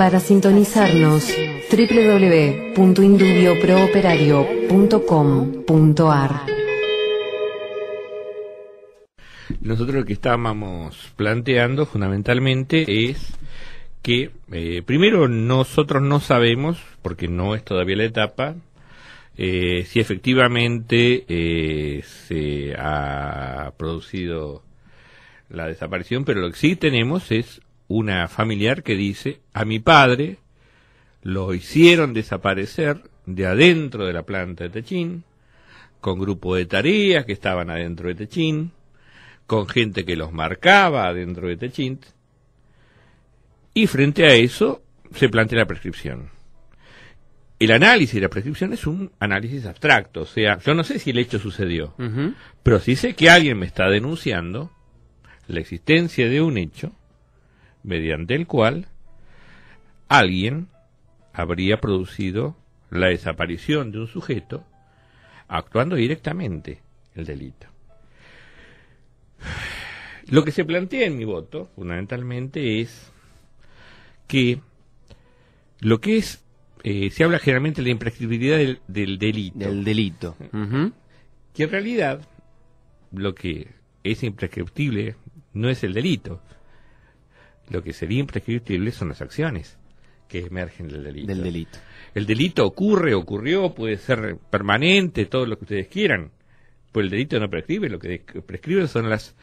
Para sintonizarnos, www.indubioprooperario.com.ar. Nosotros lo que estábamos planteando fundamentalmente es que, primero, nosotros no sabemos, porque no es todavía la etapa, si efectivamente se ha producido la desaparición, pero lo que sí tenemos es una familiar que dice: a mi padre lo hicieron desaparecer de adentro de la planta de Techín, con grupo de tareas que estaban adentro de Techín, con gente que los marcaba adentro de Techín, y frente a eso se plantea la prescripción. El análisis de la prescripción es un análisis abstracto, o sea, yo no sé si el hecho sucedió, pero sí sé que alguien me está denunciando la existencia de un hecho mediante el cual alguien habría producido la desaparición de un sujeto actuando directamente el delito. Lo que se plantea en mi voto, fundamentalmente, es que lo que es, se habla generalmente de la imprescriptibilidad del delito. Del delito. Que en realidad lo que es imprescriptible no es el delito. Lo que sería imprescriptible son las acciones que emergen del delito. El delito ocurrió, puede ser permanente, todo lo que ustedes quieran, pues el delito no prescribe. Lo que prescribe son las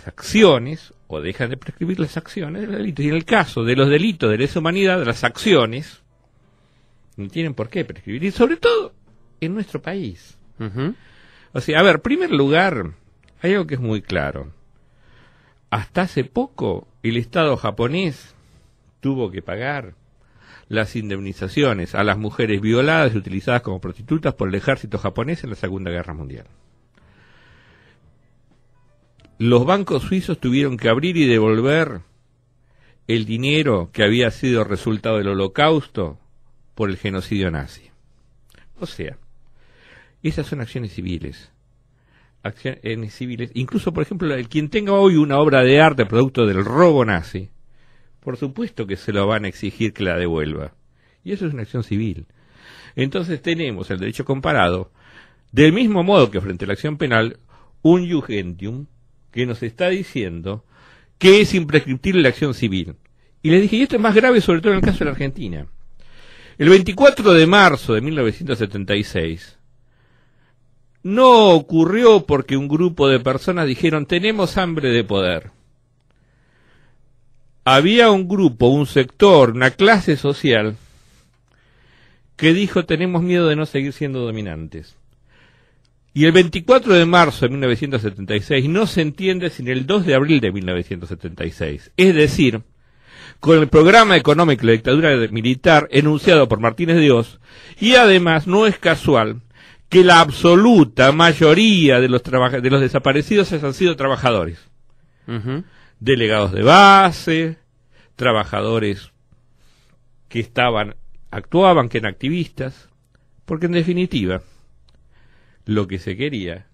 acciones, o dejan de prescribir las acciones del delito. Y en el caso de los delitos de lesa humanidad, las acciones no tienen por qué prescribir, y sobre todo en nuestro país. O sea, a ver, en primer lugar, hay algo que es muy claro. Hasta hace poco, el Estado japonés tuvo que pagar las indemnizaciones a las mujeres violadas y utilizadas como prostitutas por el ejército japonés en la Segunda Guerra Mundial. Los bancos suizos tuvieron que abrir y devolver el dinero que había sido resultado del Holocausto por el genocidio nazi. O sea, esas son acciones civiles. Acciones civiles, incluso, por ejemplo, quien tenga hoy una obra de arte producto del robo nazi, por supuesto que se lo van a exigir que la devuelva. Y eso es una acción civil. Entonces tenemos el derecho comparado, del mismo modo que frente a la acción penal, un ius gentium que nos está diciendo que es imprescriptible la acción civil. Y les dije, y esto es más grave sobre todo en el caso de la Argentina. El 24 de marzo de 1976, no ocurrió porque un grupo de personas dijeron: tenemos hambre de poder. Había un grupo, un sector, una clase social que dijo: tenemos miedo de no seguir siendo dominantes. Y el 24 de marzo de 1976 no se entiende sin el 2 de abril de 1976. Es decir, con el programa económico de la dictadura militar enunciado por Martínez de Hoz, y además no es casual que la absoluta mayoría de los desaparecidos hayan sido trabajadores. Delegados de base, trabajadores que actuaban, que eran activistas, porque en definitiva lo que se quería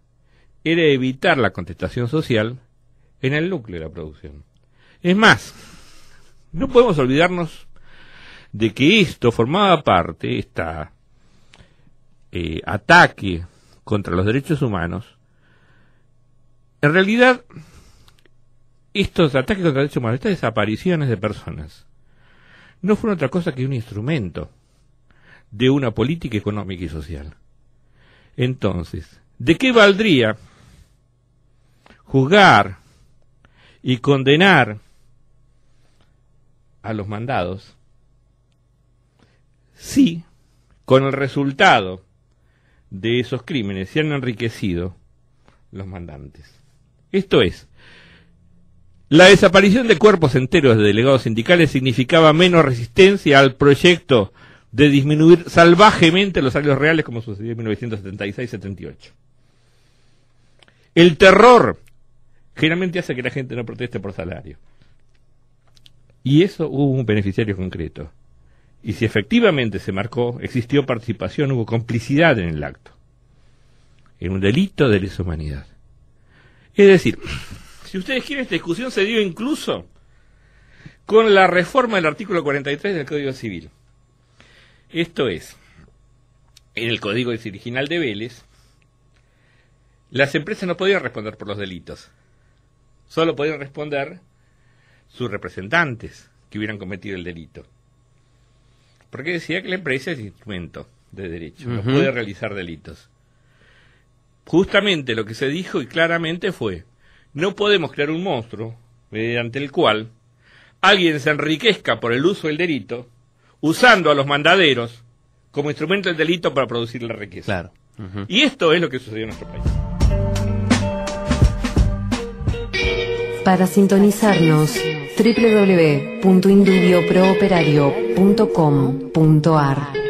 era evitar la contestación social en el núcleo de la producción. Es más, no podemos olvidarnos de que esto formaba parte, ataque contra los derechos humanos. En realidad, estos ataques contra los derechos humanos, estas desapariciones de personas, no fueron otra cosa que un instrumento de una política económica y social. Entonces, ¿de qué valdría juzgar y condenar a los mandados si con el resultado de esos crímenes se han enriquecido los mandantes? Esto es, la desaparición de cuerpos enteros de delegados sindicales significaba menos resistencia al proyecto de disminuir salvajemente los salarios reales, como sucedió en 1976-78. El terror generalmente hace que la gente no proteste por salario. Y eso hubo un beneficiario concreto. Y si efectivamente se marcó, existió participación, hubo complicidad en el acto, en un delito de lesa humanidad. Es decir, si ustedes quieren, esta discusión se dio incluso con la reforma del artículo 43 del Código Civil. Esto es, en el Código original de Vélez, las empresas no podían responder por los delitos. Solo podían responder sus representantes que hubieran cometido el delito. Porque decía que la empresa es instrumento de derecho, no puede realizar delitos. Justamente lo que se dijo y claramente fue, no podemos crear un monstruo mediante el cual alguien se enriquezca por el uso del delito, usando a los mandaderos como instrumento del delito para producir la riqueza. Claro. Y esto es lo que sucedió en nuestro país. Para sintonizarnos, www.indubioprooperario.com.ar